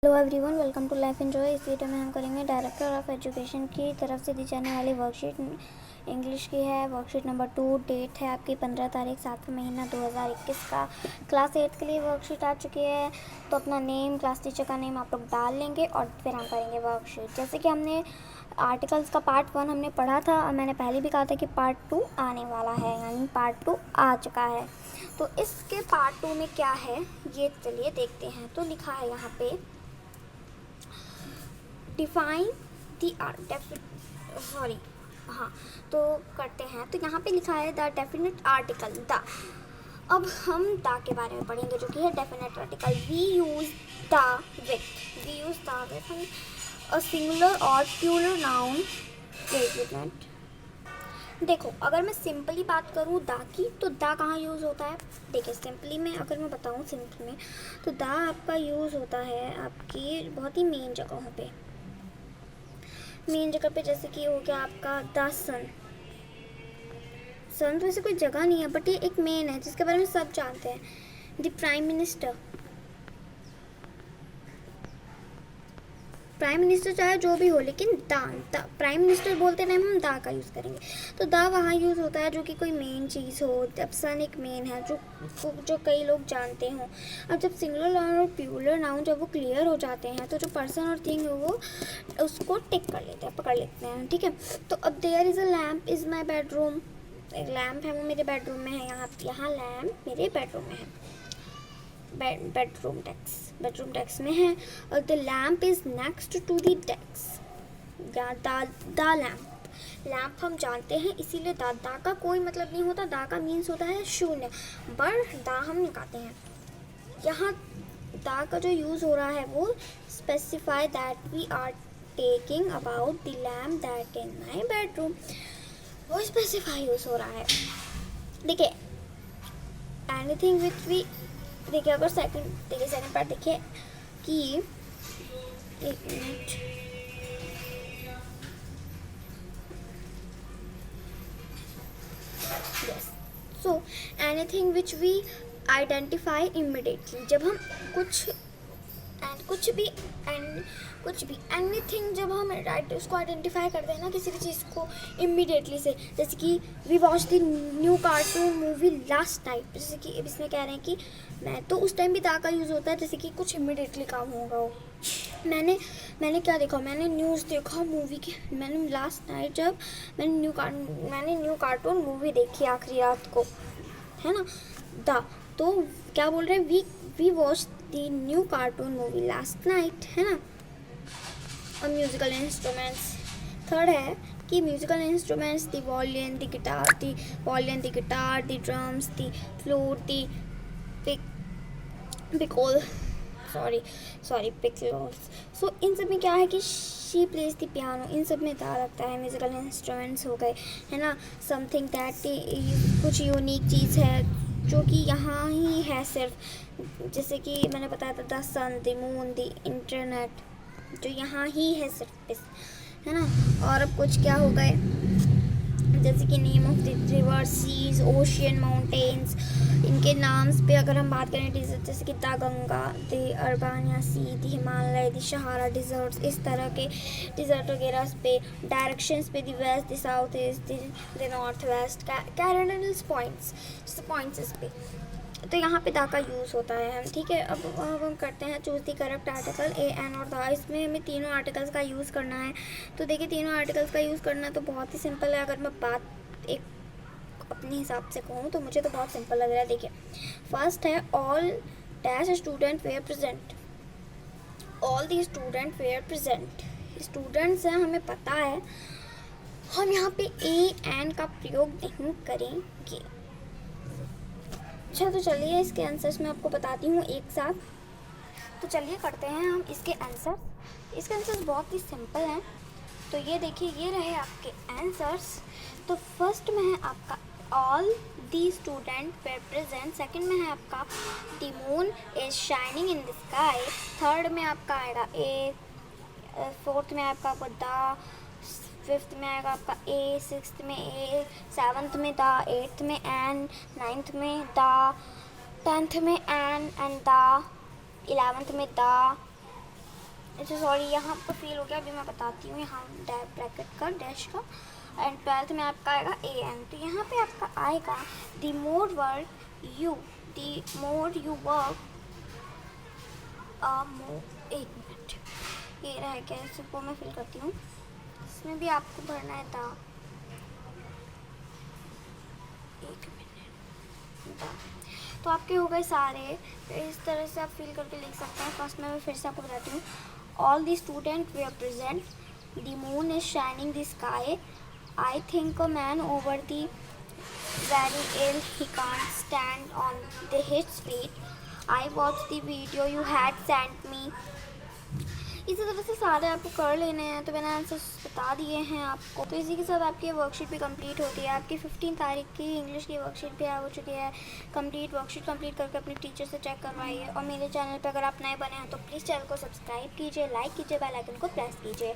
Hello everyone, welcome to life enjoy. इस video में हम करेंगे डायरेक्टर ऑफ एजुकेशन की तरफ से दी जाने वाली वर्कशीट इंग्लिश की है। Worksheet number 2। डेट है आपकी 15 तारीख 7वां महीना 2021 का। क्लास 8 के लिए वर्कशीट आ चुकी है। तो अपना नेम, क्लास टीचर का नेम आप लोग डाल लेंगे और फिर हम करेंगे वर्कशीट। जैसे कि हमने आर्टिकल्स का पार्ट 1 हमने पढ़ा था और मैंने पहले भी कहा था कि पार्ट 2 आने वाला है, यानी पार्ट 2 आ चुका है। तो इसके पार्ट 2 में क्या है ये चलिए देखते हैं। तो लिखा है यहाँ पे डिफाइन दी सॉरी हाँ, तो करते हैं। तो यहाँ पे लिखा है द डेफिनेट आर्टिकल द। अब हम द के बारे में पढ़ेंगे जो कि है definite article. We use the with हम अ सिंगुलर और प्लूरल नाउन। देखो, अगर मैं सिंपली बात करूँ द की, तो द कहाँ यूज़ होता है। देखिए सिंपली में अगर मैं बताऊँ सिंपल में, तो द आपका यूज़ होता है आपकी बहुत ही मेन जगहों पे। जैसे कि हो गया आपका द सन। सन तो ऐसे कोई जगह नहीं है, बट ये एक मेन है जिसके बारे में सब जानते हैं। द प्राइम मिनिस्टर चाहे जो भी हो, लेकिन द प्राइम मिनिस्टर बोलते टाइम हम द का यूज़ करेंगे। तो द वहाँ यूज़ होता है जो कि कोई मेन चीज़ हो। जब सन एक मेन है जो कई लोग जानते हों। अब जब सिंगुलर नाउन और प्लूरल नाउन जब वो क्लियर हो जाते हैं, तो जो पर्सन और थिंग है वो उसको टिक कर लेते हैं, पकड़ लेते हैं। ठीक है, तो अब there is a lamp is my bedroom. एक लैम्प है, वो मेरे बेडरूम में है। यहाँ लैम्प मेरे बेडरूम में है। बेडरूम डेस्क में है। और the lamp is next to the desk. The lamp हम जानते हैं, इसीलिए दा का कोई मतलब नहीं होता। दा का मीन्स होता है शून्य, पर दा हम निकालते हैं। यहाँ दा का जो यूज़ हो रहा है वो specify that we are taking about the lamp that in my bedroom. वो स्पेसिफाई यूज़ हो रहा है। देखिए एनीथिंग विच वी, देखिए अगर सेकंड पार्ट देखिए कि एक minute, yes. So anything which we identify immediately, जब हम कुछ भी एनीथिंग जब हम उसको आइडेंटिफाई करते हैं ना, किसी भी चीज़ को इमीडिएटली से। जैसे कि we watch the new cartoon movie last night. जैसे कि अब इसमें कह रहे हैं कि मैं, तो उस टाइम भी दा का यूज़ होता है, जैसे कि कुछ इमीडिएटली काम होगा हो। मैंने क्या देखा, मैंने न्यूज़ देखा मूवी की। मैंने लास्ट नाइट जब मैंने न्यू कार्टून मूवी देखी आखिरी रात को, है ना। दा तो क्या बोल रहे हैं, we watch the new cartoon movie last night, है ना। और म्यूज़िकल इंस्ट्रूमेंट्स थर्ड है कि musical instruments the violin, the guitar, the drums, the flute, the piccolos. So इन सब में क्या है कि शी प्लेज द पियानो, इन सब में दा लगता है। म्यूज़िकल इंस्ट्रूमेंट्स हो गए, है ना। समथिंग दैट कुछ यूनिक चीज़ है जो कि यहाँ ही है सिर्फ। जैसे कि मैंने बताया था the sun, the moon, the internet, जो यहाँ ही है सिर्फ इस, है ना। और अब कुछ क्या हो गए, जैसे कि name of the river, seas, ocean, mountains, इनके नाम्स पे अगर हम बात करें, जैसे कि the Ganga, the Arabian sea, the Himalaya, the Sahara deserts, इस तरह के डिज़र्ट वगैरह पे। डायरेक्शंस पे the west, the south east, the north west, cardinal points, जैसे पॉइंट्स इस पे। तो यहाँ पे दा का यूज़ होता है। ठीक है, अब हम करते हैं choose the correct article a, an और द। इसमें हमें तीनों आर्टिकल्स का यूज़ करना है। तो देखिए तीनों आर्टिकल्स का यूज़ करना तो बहुत ही सिंपल है। अगर मैं बात एक अपने हिसाब से कहूँ तो मुझे तो बहुत सिंपल लग रहा है। देखिए फर्स्ट है all dash student were present. All the student were present, students हैं, हमें पता है। हम यहाँ पे ए एन का प्रयोग नहीं करेंगे। अच्छा, तो चलिए इसके आंसर्स मैं आपको बताती हूँ एक साथ। तो चलिए करते हैं हम इसके आंसर। इसके आंसर्स बहुत ही सिंपल हैं। तो ये देखिए, ये रहे आपके आंसर्स। तो फर्स्ट में है आपका all the student were present. Second में है आपका the moon is shining in the sky. Third में आपका आएगा ए। फोर्थ में आपका द। फिफ्थ में आएगा आपका ए। सिक्स्थ में ए। सेवन्थ में द। एट्थ में एन। नाइन्थ में द। टेंथ में एन एंड द। 11th में द। अच्छा सॉरी, यहाँ पर फेल हो गया, अभी मैं बताती हूँ। यहाँ ब्रैकेट का डैश का एंड 12th में आपका आएगा AM। तो यहाँ पे आपका आएगा द मोर यू वर्क एक मिनट, ये रह गया, इसको मैं फिल करती हूँ। इसमें भी आपको भरना है था, एक मिनट। तो आपके हो गए सारे, तो इस तरह से आप फिल करके लिख सकते हैं। फर्स्ट में मैं फिर से आपको बताती हूँ। All the student were present, the moon is shining the sky, I think a man over the very ill, he can't stand on his feet, I watched the video you had sent me। इसी तरह से सारे आपको कर लेने हैं। तो मैंने आंसर्स बता दिए हैं आपको। तो इसी के साथ आपकी वर्कशीट भी कंप्लीट होती है। आपकी 15 तारीख की इंग्लिश की वर्कशीट भी हो चुकी है कंप्लीट। वर्कशीट कंप्लीट करके अपने टीचर से चेक करवाइए। और मेरे चैनल पर अगर आप नए बने हैं तो प्लीज़ चैनल को सब्सक्राइब कीजिए, लाइक कीजिए, बेल आइकन को प्रेस कीजिए।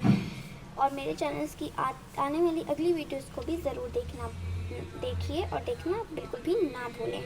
और मेरे चैनल्स की आने वाली अगली वीडियोज़ को भी ज़रूर देखिए और देखना बिल्कुल भी ना भूलें।